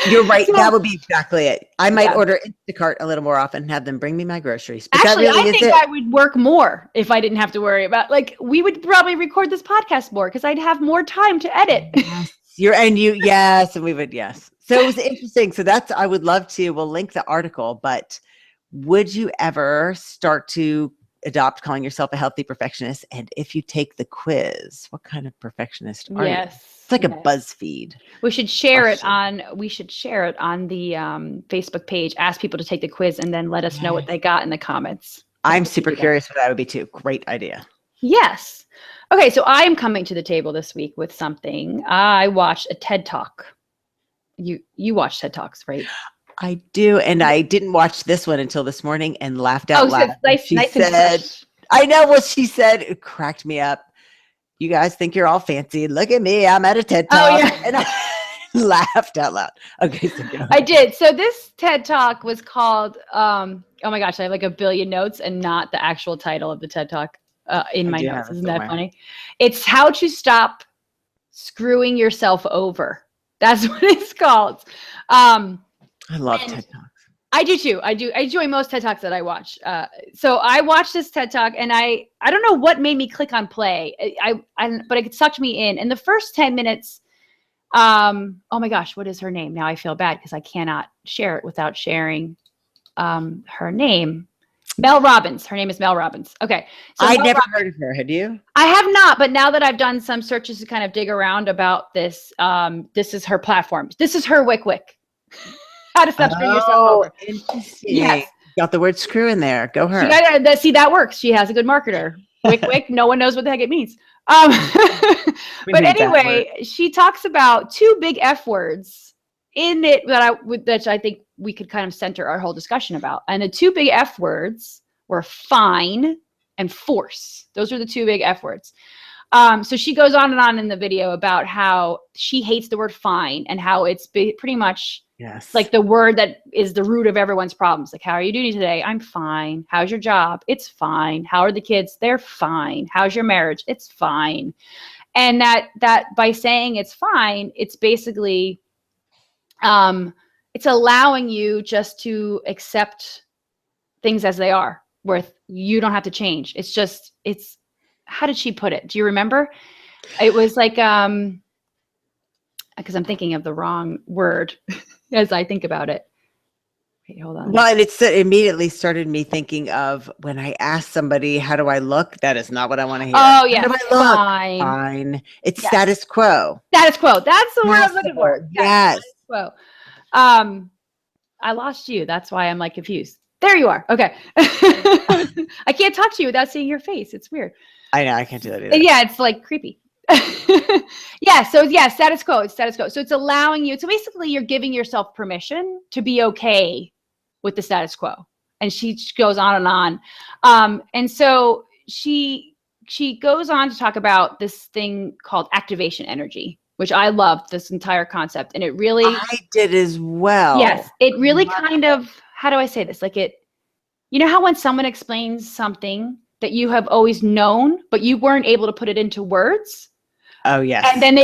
You're right. So, that would be exactly it. I might order Instacart a little more often and have them bring me my groceries. But actually, that really I think I would work more if I didn't have to worry about, we would probably record this podcast more because I'd have more time to edit. Yes. And we would, yes. So it was interesting. So I would love to, we'll link the article, but would you ever start to adopt calling yourself a healthy perfectionist? And if you take the quiz, what kind of perfectionist are you? It's like a BuzzFeed. We should share it on the Facebook page. Ask people to take the quiz and then let us know what they got in the comments. I'm super curious what that would be too. Great idea. Yes. Okay, so I am coming to the table this week with something. I watched a TED Talk. You watch TED Talks, right? I do, and I didn't watch this one until this morning and laughed out loud. She said, I know what she said. It cracked me up. You guys think you're all fancy. Look at me. I'm at a TED Talk. And I laughed out loud. Okay, so go ahead. I did. So this TED Talk was called, oh my gosh, I have like a billion notes and not the actual title of the TED Talk in my notes. Isn't that funny? It's How to Stop Screwing Yourself Over. That's what it's called. I love TED Talks. I do too. I enjoy most TED Talks that I watch. So I watched this TED Talk and I don't know what made me click on play. But it sucked me in. In the first 10 minutes, oh my gosh, what is her name? Now I feel bad because I cannot share it without sharing her name. Mel Robbins. Her name is Mel Robbins. Okay. So I'd never heard of her. Had you? I have not. But now that I've done some searches to kind of dig around about this, this is her platform. This is her wycwyc. How to stop screwing yourself Oh, over. interesting. Yes. Got the word screw in there. Go her. See, that works. She has a good marketer. Wycwyc, no one knows what the heck it means. We But hate that word. anyway, she talks about two big F words in it that I think we could kind of center our whole discussion about. And the two big F words were fine and force. Those are the two big F words. So she goes on and on in the video about how she hates the word fine and how it's pretty much like the word that is the root of everyone's problems. Like, how are you doing today? I'm fine. How's your job? It's fine. How are the kids? They're fine. How's your marriage? It's fine. And that by saying it's fine, it's basically, it's allowing you just to accept things as they are, where you don't have to change. It's, how did she put it? Do you remember? It was like, because I'm thinking of the wrong word as I think about it. Wait, hold on. Well, and it immediately started me thinking of when I ask somebody, how do I look? That is not what I want to hear. Oh, yeah. How do I look? Fine. Fine. It's status quo. Status quo. That's the word I'm looking for. Yes. Status quo. I lost you. That's why I'm like confused. There you are. Okay. I can't talk to you without seeing your face. It's weird. I know. I can't do that either. Yeah, it's like creepy. Yeah. So yeah, status quo. It's status quo. So it's allowing you. So basically, you're giving yourself permission to be okay with the status quo. And she goes on and on. And so she goes on to talk about this thing called activation energy, which I loved this entire concept. And it really, I did as well. yes, it really kind of, how do I say this? Like you know how when someone explains something that you have always known, but you weren't able to put it into words? Oh, yes. And then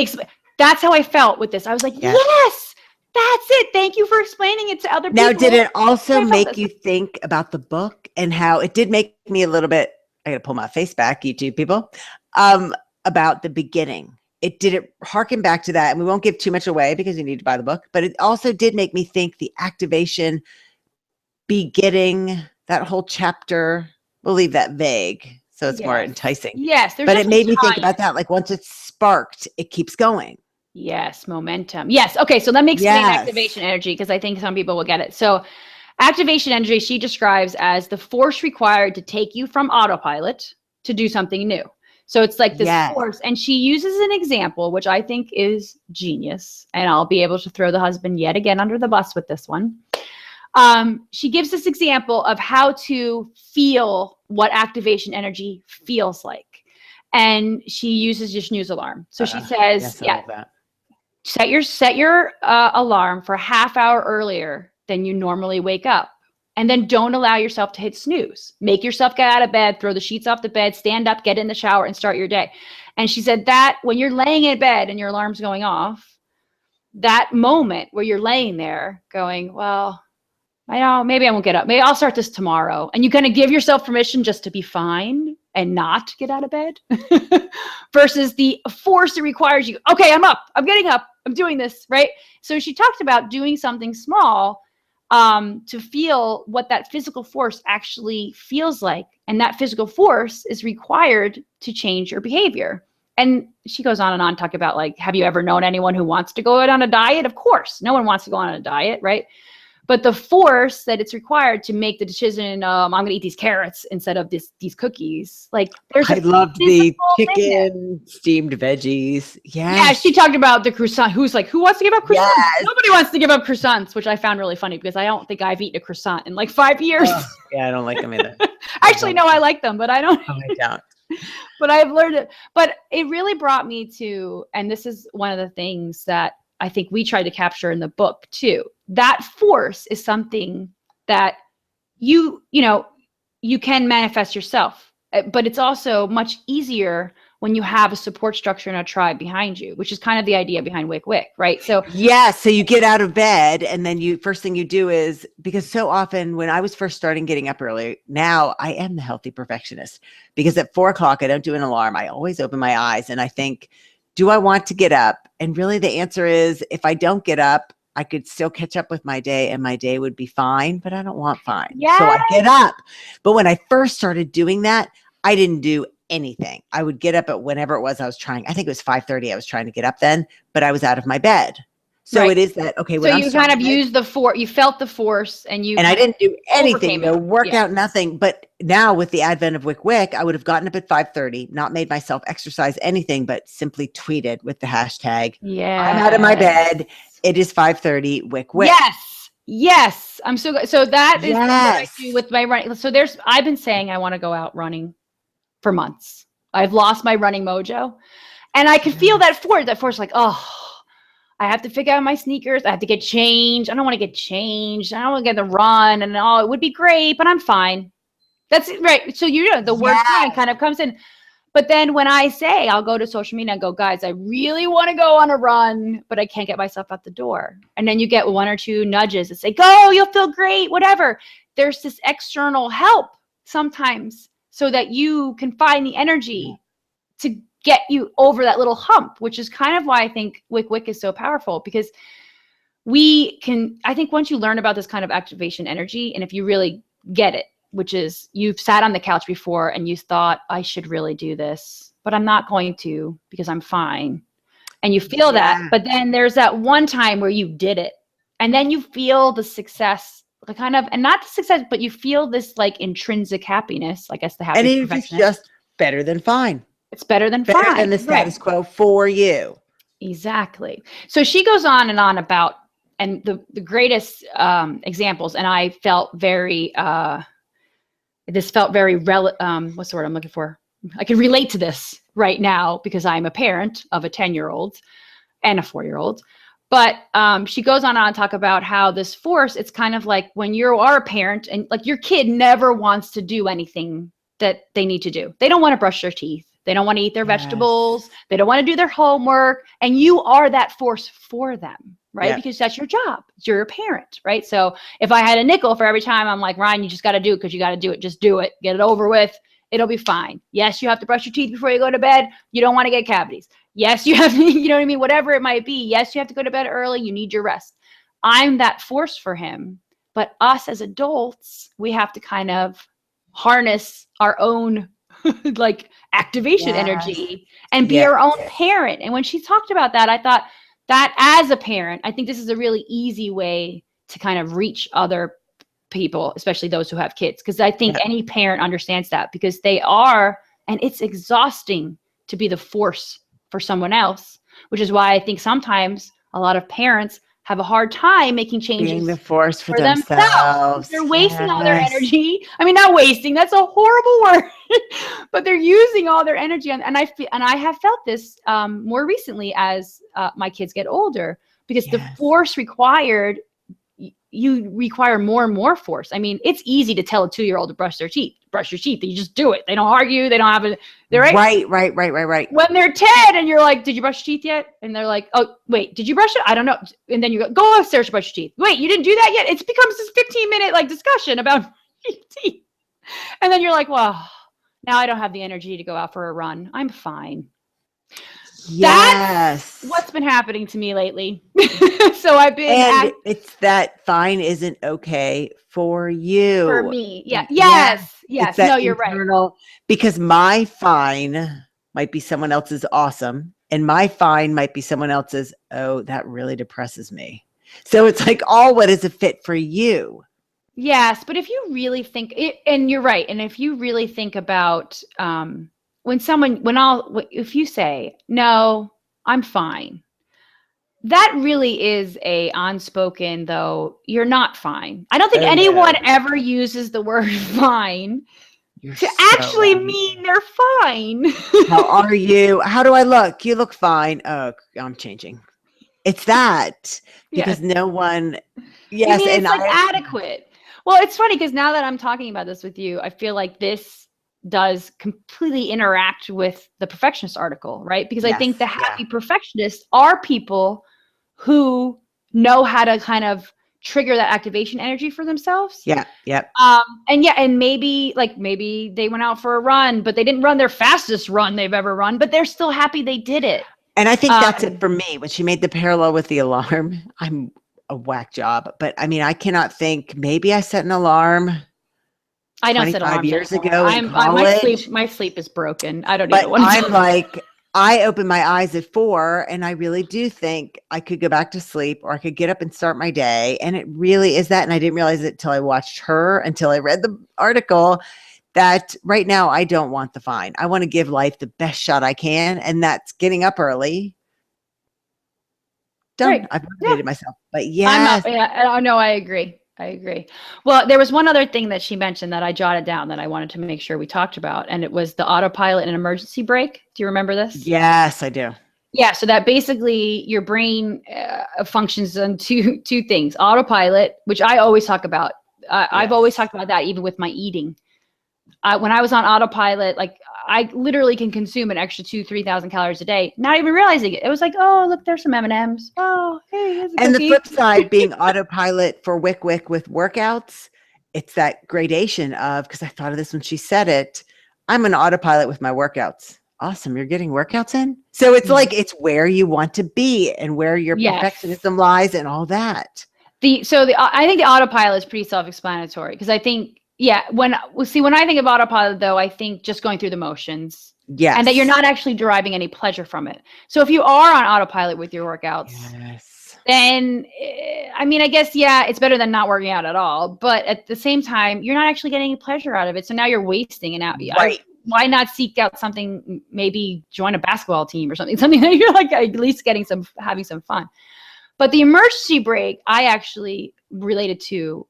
that's how I felt with this. I was like, yes, that's it. Thank you for explaining it to other people. Now, did it also make you think about the book and how it did make me a little bit, I got to pull my face back, YouTube people, about the beginning? Did it harken back to that? And we won't give too much away because you need to buy the book, but it also did make me think the activation beginning, that whole chapter, we'll leave that vague. So it's more enticing. Yes. But it made me think about that. Like once it's sparked, it keeps going. Yes. Momentum. Yes. Okay. So let me explain activation energy, because I think some people will get it. So activation energy, she describes as the force required to take you from autopilot to do something new. So it's like this force. And she uses an example, which I think is genius. And I'll be able to throw the husband yet again under the bus with this one. She gives this example of how to feel what activation energy feels like. And she uses your snooze alarm. So she says, set your alarm for a half hour earlier than you normally wake up. And then don't allow yourself to hit snooze. Make yourself get out of bed, throw the sheets off the bed, stand up, get in the shower, and start your day. And she said that when you're laying in bed and your alarm's going off, that moment where you're laying there going, well, I know, maybe I won't get up. Maybe I'll start this tomorrow. And you kind of give yourself permission just to be fine and not get out of bed versus the force that requires you. Okay, I'm up. I'm getting up. I'm doing this, right? So she talked about doing something small to feel what that physical force actually feels like. And that physical force is required to change your behavior. And she goes on and on, talk about like, have you ever known anyone who wants to go on a diet? Of course, no one wants to go on a diet, right? But the force that it's required to make the decision, I'm going to eat these carrots instead of these cookies. Like I loved the chicken, steamed veggies. Yeah, she talked about the croissant. Who wants to give up croissants? Yes. Nobody wants to give up croissants, which I found really funny because I don't think I've eaten a croissant in like 5 years. Oh, yeah, I don't like them either. Actually, no, I like them, but I don't. Oh, I don't. But I've learned it. But it really brought me to, and this is one of the things that I think we tried to capture in the book too. That force is something that you can manifest yourself, but it's also much easier when you have a support structure and a tribe behind you, which is kind of the idea behind wycwyc, right? So so you get out of bed and then first thing you do is, because so often when I was first starting getting up early, now I am the healthy perfectionist because at 4 o'clock, I don't do an alarm. I always open my eyes and I think, do I want to get up? And really the answer is, if I don't get up, I could still catch up with my day and my day would be fine, but I don't want fine. So I get up. But when I first started doing that, I didn't do anything. I would get up at whenever it was I was trying. I think it was 5:30. I was trying to get up then, but I was out of my bed. So Right. it is that, okay, So when I'm you kind of starting used the force, you felt the force and you and I didn't do anything, overcame no it. workout, nothing. But now with the advent of wycwyc, I would have gotten up at 5:30, not made myself exercise anything, but simply tweeted with the hashtag, I'm out of my Yes. bed. It is 5:30 wycwyc. Yes. Yes. I'm so good. So that is what I Yes. do with my running. So I've been saying I want to go out running for months. I've lost my running mojo. And I can feel that force like, oh, I have to figure out my sneakers. I have to get changed. I don't want to get changed. I don't want to get the run. And it would be great, but I'm fine. That's right. So the word fine kind of comes in. But then when I say I'll go to social media and go, guys, I really want to go on a run, but I can't get myself out the door. And then you get one or two nudges that say, go, you'll feel great, whatever. There's this external help sometimes so that you can find the energy to get you over that little hump, which is kind of why I think wycwyc is so powerful, because I think once you learn about this kind of activation energy, and if you really get it, which is you've sat on the couch before and you thought, I should really do this, but I'm not going to because I'm fine. And you feel that, but then there's that one time where you did it. And then you feel the success, and not the success, but you feel this like intrinsic happiness, I guess the happy And it's just better than fine. It's better than better fine. than the status quo for you. Exactly. So she goes on and on about, and the greatest examples, and I felt very, what's the word I'm looking for? I can relate to this right now because I'm a parent of a 10-year-old and a 4-year-old. But she goes on and talk about how this force, it's kind of like when you are a parent and like your kid never wants to do anything that they need to do. They don't want to brush their teeth. They don't want to eat their vegetables. They don't want to do their homework. And you are that force for them, right? Because that's your job. You're a parent, right? So if I had a nickel for every time I'm like, Ryan, you just got to do it because you got to do it. Just do it. Get it over with. It'll be fine. Yes, you have to brush your teeth before you go to bed. You don't want to get cavities. Yes, you have to, you know what I mean? Whatever it might be. Yes, you have to go to bed early. You need your rest. I'm that force for him. But us as adults, we have to kind of harness our own like activation energy and be our own parent. And when she talked about that, I thought that as a parent, I think this is a really easy way to kind of reach other people, especially those who have kids. Because I think any parent understands that because they are, and it's exhausting to be the force for someone else, which is why I think sometimes a lot of parents have a hard time making changes. Being the force for themselves. They're wasting all their energy. I mean, not wasting, that's a horrible word, but they're using all their energy. And I have felt this more recently as my kids get older, because the force required, you require more and more force. I mean, it's easy to tell a 2-year-old to brush your teeth. You just do it. They don't argue. They don't have it. They're right. When they're 10 and you're like, did you brush your teeth yet? And they're like, oh, wait, did you brush it? I don't know. And then you go upstairs to brush your teeth. Wait, you didn't do that yet? It becomes this 15-minute like discussion about your teeth. And then you're like, well, now I don't have the energy to go out for a run. I'm fine. That's what's been happening to me lately. So I've been, it's that fine isn't okay for you. For me. Yeah. Yes. No, you're right. Because my fine might be someone else's awesome. And my fine might be someone else's, oh, that really depresses me. So it's like, what is a fit for you? Yes. But if you really think it, and you're right. And if you really think about, if you say, no, I'm fine, that really is a unspoken, though, you're not fine. I don't think anyone ever uses the word fine actually mean they're fine. How are you? How do I look? You look fine. Oh, I'm changing. It's that because no one, it's like adequate. Well, it's funny because now that I'm talking about this with you, I feel like this does completely interact with the perfectionist article, right? Because I think the happy perfectionists are people who know how to kind of trigger that activation energy for themselves. And maybe they went out for a run, but they didn't run their fastest run they've ever run, but they're still happy they did it. And I think that's it for me. When she made the parallel with the alarm, I'm a whack job, but I mean, I cannot think, maybe I set an alarm. I don't set alarms 25 years ago in college. My sleep is broken. I don't but even want to. I'm like, I open my eyes at 4 and I really do think I could go back to sleep or I could get up and start my day. And it really is that. And I didn't realize it until I watched her, until I read the article, that right now I don't want the fine. I want to give life the best shot I can. And that's getting up early. Done. Right. I've motivated myself. But I'm yes. up. Yeah, no, I agree. I agree. Well, there was one other thing that she mentioned that I jotted down that I wanted to make sure we talked about, and it was the autopilot and emergency brake. Do you remember this? Yes, I do. Yeah. So that basically your brain functions on two things: autopilot, which I always talk about. I've always talked about that, even with my eating. When I was on autopilot, like I literally can consume an extra 3,000 calories a day, not even realizing it. It was like, oh, look, there's some M&Ms. Oh, hey, here's a And the cookie. flip side being autopilot for wycwyc with workouts, it's that gradation of, because I thought of this when she said it, I'm an autopilot with my workouts. Awesome. You're getting workouts in. So it's like, it's where you want to be and where your perfectionism lies and all that. I think the autopilot is pretty self-explanatory, because I think, when I think of autopilot, though, I think just going through the motions. Yes. And that you're not actually deriving any pleasure from it. So if you are on autopilot with your workouts, then, I mean, I guess, it's better than not working out at all. But at the same time, you're not actually getting any pleasure out of it. So now you're wasting it out. Right. Why not seek out something, maybe join a basketball team or something that you're like at least having some fun. But the emergency brake, I actually related to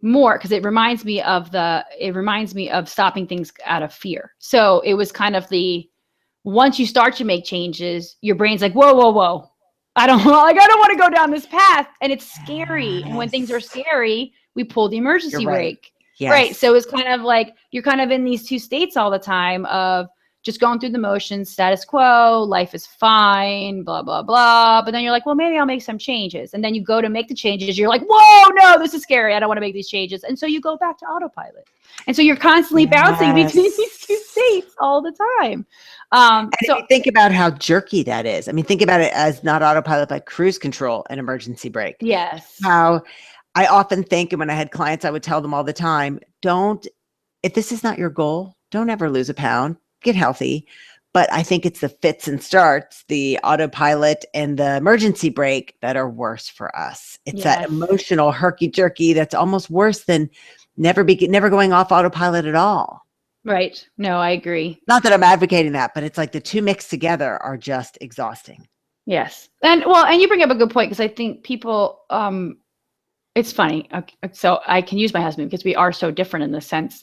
more, because it reminds me of stopping things out of fear. So it was kind of once you start to make changes, your brain's like, whoa. I don't want to go down this path. And it's scary. And when things are scary, we pull the emergency brake. Yes. Right. So it's kind of like you're kind of in these two states all the time of just going through the motions, status quo, life is fine, blah, blah, blah. But then you're like, well, maybe I'll make some changes. And then you go to make the changes. You're like, whoa, no, this is scary. I don't want to make these changes. And so you go back to autopilot. And so you're constantly bouncing between these two states all the time. And if you think about how jerky that is, I mean, think about it as not autopilot, but cruise control and emergency brake. Yes. How I often think, and when I had clients, I would tell them all the time, if this is not your goal, don't ever lose a pound. Get healthy. But I think it's the fits and starts, the autopilot and the emergency brake that are worse for us. It's that emotional herky jerky that's almost worse than never going off autopilot at all. Right. No, I agree. Not that I'm advocating that, but it's like the two mixed together are just exhausting. Yes. And you bring up a good point, because I think people, it's funny. So I can use my husband because we are so different in this sense.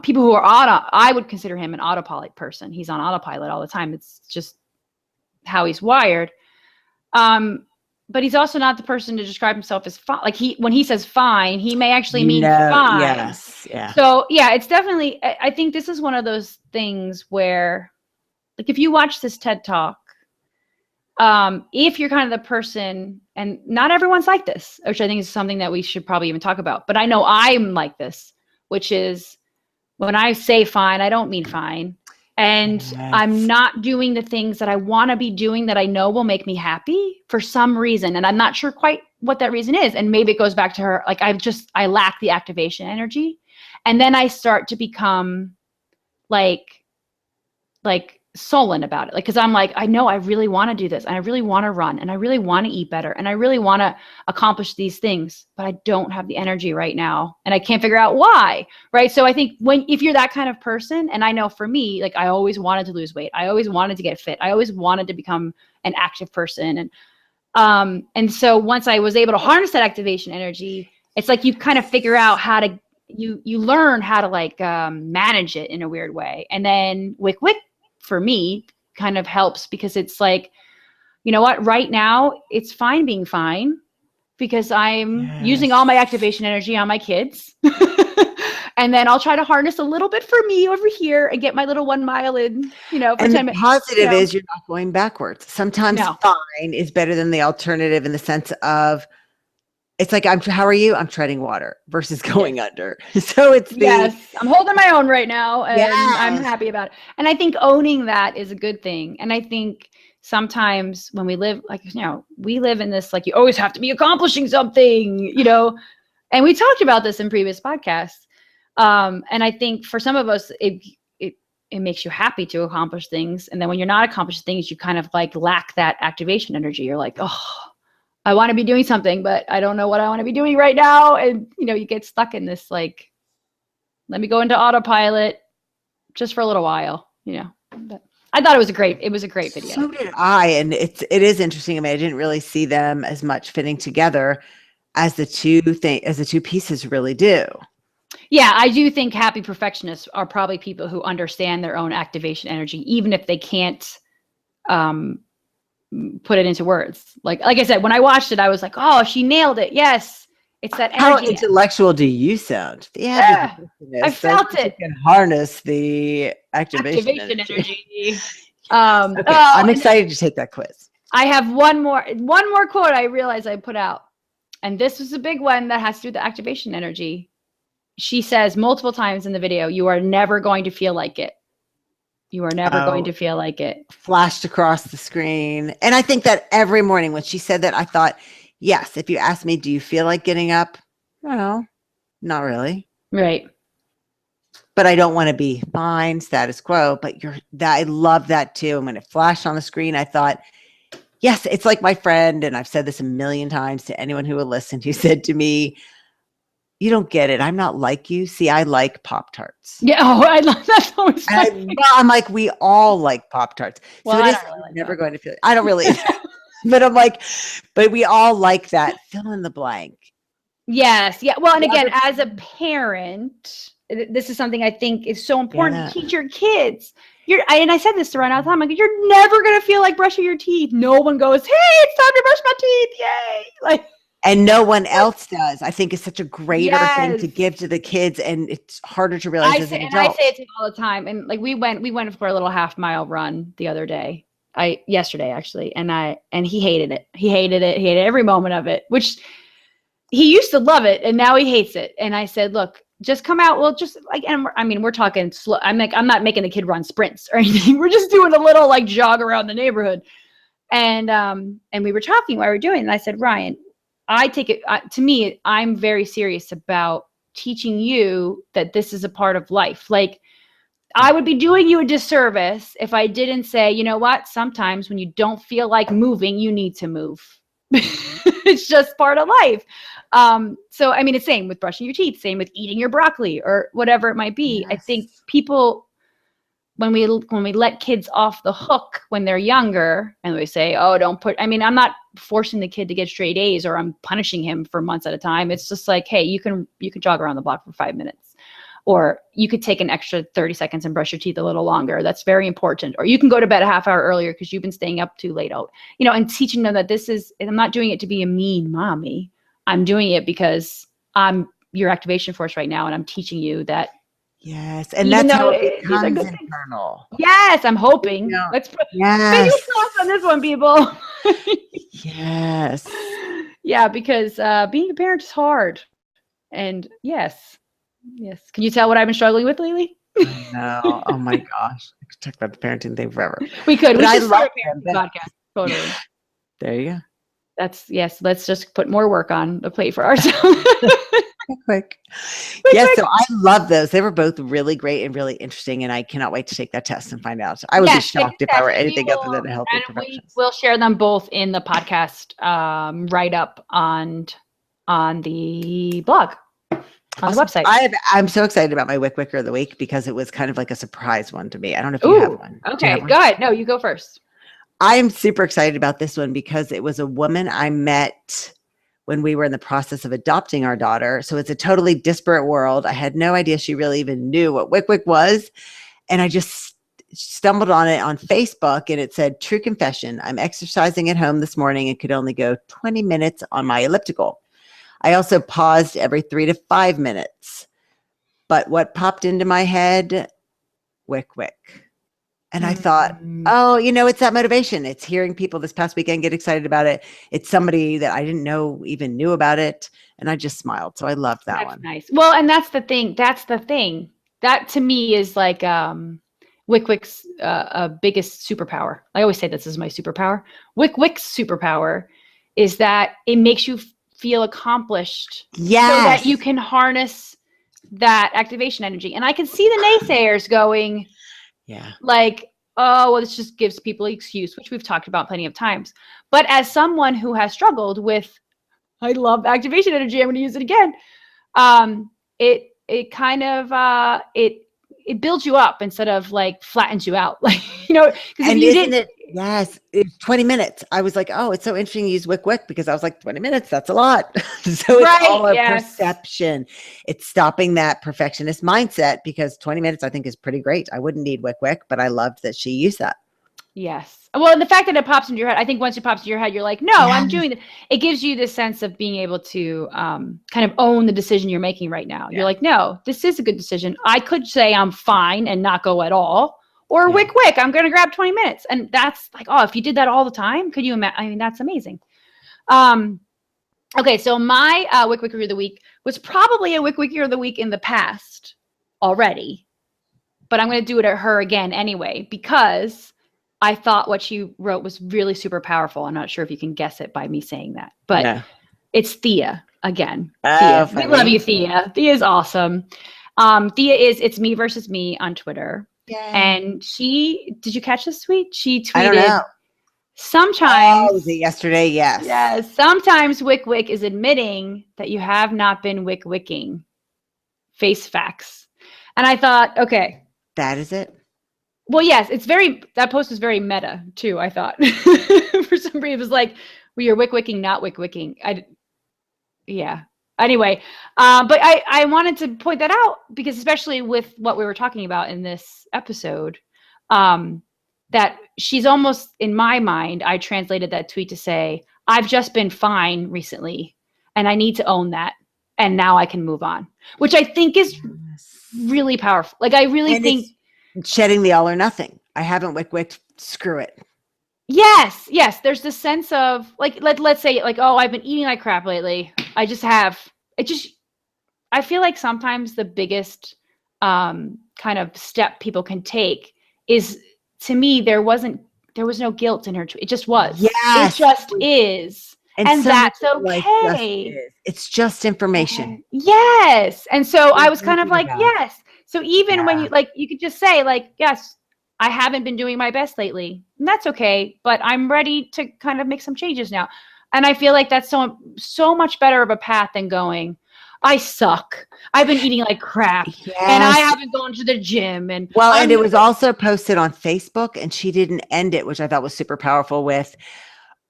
People who are I would consider him an autopilot person. He's on autopilot all the time. It's just how he's wired. But he's also not the person to describe himself as fine. Like when he says fine, he may actually mean fine. Yes. Yeah. So it's definitely, I think this is one of those things where, like, if you watch this TED Talk, if you're kind of the person, and not everyone's like this, which I think is something that we should probably even talk about, but I know I'm like this, which is, when I say fine, I don't mean fine. And I'm not doing the things that I want to be doing that I know will make me happy for some reason. And I'm not sure quite what that reason is. And maybe it goes back to her. Like, I lack the activation energy. And then I start to become like sullen about it. Like, cause I'm like, I know I really want to do this, and I really want to run, and I really want to eat better, and I really want to accomplish these things, but I don't have the energy right now, and I can't figure out why. Right. So I think if you're that kind of person, and I know for me, like, I always wanted to lose weight. I always wanted to get fit. I always wanted to become an active person. And so once I was able to harness that activation energy, it's like, you kind of figure out how to, you learn how to like, manage it in a weird way. And then wycwyc, for me, kind of helps, because it's like, you know what, right now it's fine being fine, because I'm using all my activation energy on my kids. And then I'll try to harness a little bit for me over here and get my little 1 mile in, for and 10 the positive is you're not going backwards. Sometimes fine is better than the alternative, in the sense of, it's like, how are you? I'm treading water versus going under. So it's I'm holding my own right now, and I'm happy about it. And I think owning that is a good thing. And I think sometimes when we live, like, we live in this, like, you always have to be accomplishing something, and we talked about this in previous podcasts. And I think for some of us, it it makes you happy to accomplish things. And then when you're not accomplishing things, you kind of like lack that activation energy. You're like, oh, I want to be doing something, but I don't know what I want to be doing right now. And, you know, you get stuck in this, like, let me go into autopilot just for a little while, you know. But I thought it was a great video. So did I. And it is interesting. I mean, I didn't really see them as much fitting together as the two pieces really do. Yeah, I do think happy perfectionists are probably people who understand their own activation energy, even if they can't put it into words. Like I said, when I watched it, I was like, oh, she nailed it. Yes. It's that energy. How intellectual do you sound? Yeah, I felt it. You can harness the activation energy. Okay, I'm excited to take that quiz. I have one more quote I realized I put out. And this was a big one that has to do with the activation energy. She says multiple times in the video, you are never going to feel like it. You are never going to feel like it. Flashed across the screen. And I think that every morning when she said that, I thought, yes, if you ask me, do you feel like getting up? No, not really. Right. But I don't want to be fine, status quo. But I love that too. And when it flashed on the screen, I thought, yes, it's like my friend. And I've said this a million times to anyone who will listen, who said to me, you don't get it. I'm not like you. See, I like Pop-Tarts. Yeah. Oh, I love that. I'm like, we all like Pop-Tarts. Well, so it is really never going to feel, I don't really, but I'm like, but we all like that fill in the blank. Yes. Yeah. Well, and again, as a parent, this is something I think is so important to teach your kids. And I said this to Ryan all the time. Like, you're never going to feel like brushing your teeth. No one goes, hey, it's time to brush my teeth. Yay. Like, and no one else does. I think it's such a greater thing to give to the kids, and it's harder to realize as an adult. And I say it to them all the time. And like we went for a little half-mile run the other day. Yesterday actually, and he hated it. He hated every moment of it, which he used to love it, and now he hates it. And I said, look, just come out. Well, just like, and I mean, we're talking slow. I'm not making the kid run sprints or anything. We're just doing a little like jog around the neighborhood. And we were talking while we were doing it, and I said, Ryan, I take it to me, I'm very serious about teaching you that this is a part of life. Like, I would be doing you a disservice if I didn't say, you know what, sometimes when you don't feel like moving, you need to move. It's just part of life. So, I mean, it's same with brushing your teeth, same with eating your broccoli or whatever it might be. Yes. I think people, when we let kids off the hook when they're younger and we say, oh, I'm not forcing the kid to get straight A's or I'm punishing him for months at a time. It's just like, hey, you can jog around the block for 5 minutes, or you could take an extra 30 seconds and brush your teeth a little longer. That's very important. Or you can go to bed a half hour earlier because you've been staying up too late out, and teaching them that I'm not doing it to be a mean mommy. I'm doing it because I'm your activation force right now. And I'm teaching you that. Yes, and that's how it becomes internal. Yes, I'm hoping. Let's put fingers crossed on this one, people. Yes. Yeah, because being a parent is hard. And yes. Can you tell what I've been struggling with lately? No. Oh my gosh. I could talk about the parenting thing forever. We could. But we should start a parenting podcast. Totally. There you go. Let's just put more work on the plate for ourselves. Quick. Yes, so I love those. They were both really great and really interesting, and I cannot wait to take that test and find out. I would be shocked if I were anything other than a healthy perfectionist. We'll share them both in the podcast write-up on the blog, on the website. I'm so excited about my wycwyc of the week because it was kind of like a surprise one to me. I don't know if you have one. Okay, go ahead. No, you go first. I am super excited about this one because it was a woman I met when we were in the process of adopting our daughter. So it's a totally disparate world. I had no idea she really even knew what wycwyc was. And I just stumbled on it on Facebook, and it said, true confession, I'm exercising at home this morning and could only go 20 minutes on my elliptical. I also paused every 3 to 5 minutes. But what popped into my head? Wycwyc. And I thought, oh, it's that motivation. It's hearing people this past weekend get excited about it. It's somebody that I didn't know even knew about it. And I just smiled. So I loved that one. Nice. Well, and that's the thing. That to me is like wycwyc's biggest superpower. I always say this is my superpower. wycwyc's superpower is that it makes you feel accomplished. Yes. So that you can harness that activation energy. And I can see the naysayers going, Yeah. Like, oh, well, this just gives people an excuse, which we've talked about plenty of times. But as someone who has struggled with, I love activation energy, I'm going to use it again. It kind of it builds you up instead of like flattens you out. Like, because And if you isn't didn't, it? Yes, it's 20 minutes. I was like, oh, it's so interesting you use wycwyc because I was like, 20 minutes, that's a lot. So it's right, all a yes. perception. It's stopping that perfectionist mindset because 20 minutes I think is pretty great. I wouldn't need wycwyc, but I loved that she used that. Yes. Well, and the fact that it pops into your head, I think once it pops into your head, you're like, no, I'm doing it. It gives you this sense of being able to kind of own the decision you're making right now. You're like, no, this is a good decision. I could say I'm fine and not go at all. Or wycwyc, I'm going to grab 20 minutes. And that's like, oh, if you did that all the time, could you imagine? I mean, that's amazing. Okay, so my wycwycer of the week was probably a wycwycer of the week in the past already. But I'm going to do it at her again anyway, because I thought what she wrote was really super powerful. I'm not sure if you can guess it by me saying that, but it's Thea again. Oh, Thea. We love you, Thea. Thea is awesome. Thea is It's Me Versus Me on Twitter. Yay. And did you catch this tweet? She tweeted, I don't know. Sometimes. Oh, was it yesterday? Yes. Yes. Sometimes wycwyc is admitting that you have not been wycwycking. Face facts. And I thought, okay. That is it. Well, yes, that post is very meta too, I thought. For some reason, it was like, well, you're wycwycking, not wycwycking. Yeah. Anyway, but I wanted to point that out because especially with what we were talking about in this episode, that she's almost, in my mind, I translated that tweet to say, I've just been fine recently and I need to own that. And now I can move on, which I think is really powerful. Like, I really think shedding the all or nothing. I haven't wycwyced, screw it. Yes. There's this sense of like, let's say like, oh, I've been eating like crap lately. I feel like sometimes the biggest kind of step people can take is, to me, there was no guilt in her. It just was. Yes. It just is. And so that's okay. It's just information. Yes. And so I was kind of like, yes. So even when you could just say like, yes, I haven't been doing my best lately. And that's okay. But I'm ready to kind of make some changes now. And I feel like that's so much better of a path than going, I suck. I've been eating like crap. Yes. And I haven't gone to the gym. And it was also posted on Facebook and she didn't end it, which I thought was super powerful with,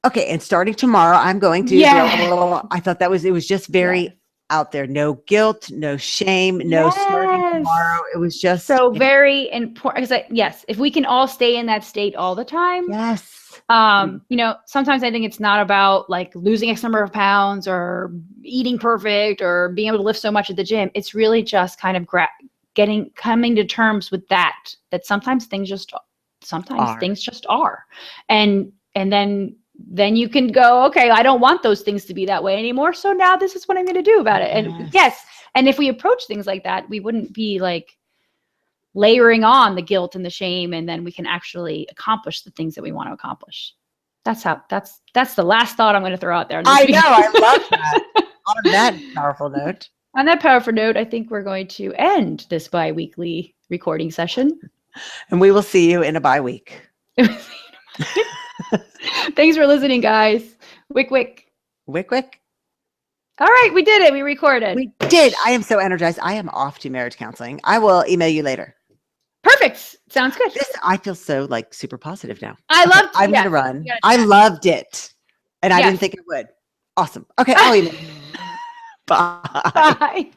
okay, and starting tomorrow, I'm going to, I thought it was just very out there. No guilt, no shame, no starting tomorrow. It was just so very important. Because if we can all stay in that state all the time. Yes. Sometimes I think it's not about like losing X number of pounds or eating perfect or being able to lift so much at the gym. It's really just kind of coming to terms with that sometimes things just are. And then you can go, okay, I don't want those things to be that way anymore. So now this is what I'm going to do about it. And and if we approach things like that, we wouldn't be like layering on the guilt and the shame, and then we can actually accomplish the things that we want to accomplish. That's the last thought I'm going to throw out there. I know. I love that. On that powerful note. On that powerful note, I think we're going to end this bi-weekly recording session. And we will see you in a bi-week. Thanks for listening, guys. Wycwyc. All right, we did it. We recorded. We did. I am so energized. I am off to marriage counseling. I will email you later. Perfect. Sounds good. I feel so like super positive now. I'm going to run. I loved it. And I didn't think it would. Awesome. Okay, I'll email you. Bye. Bye.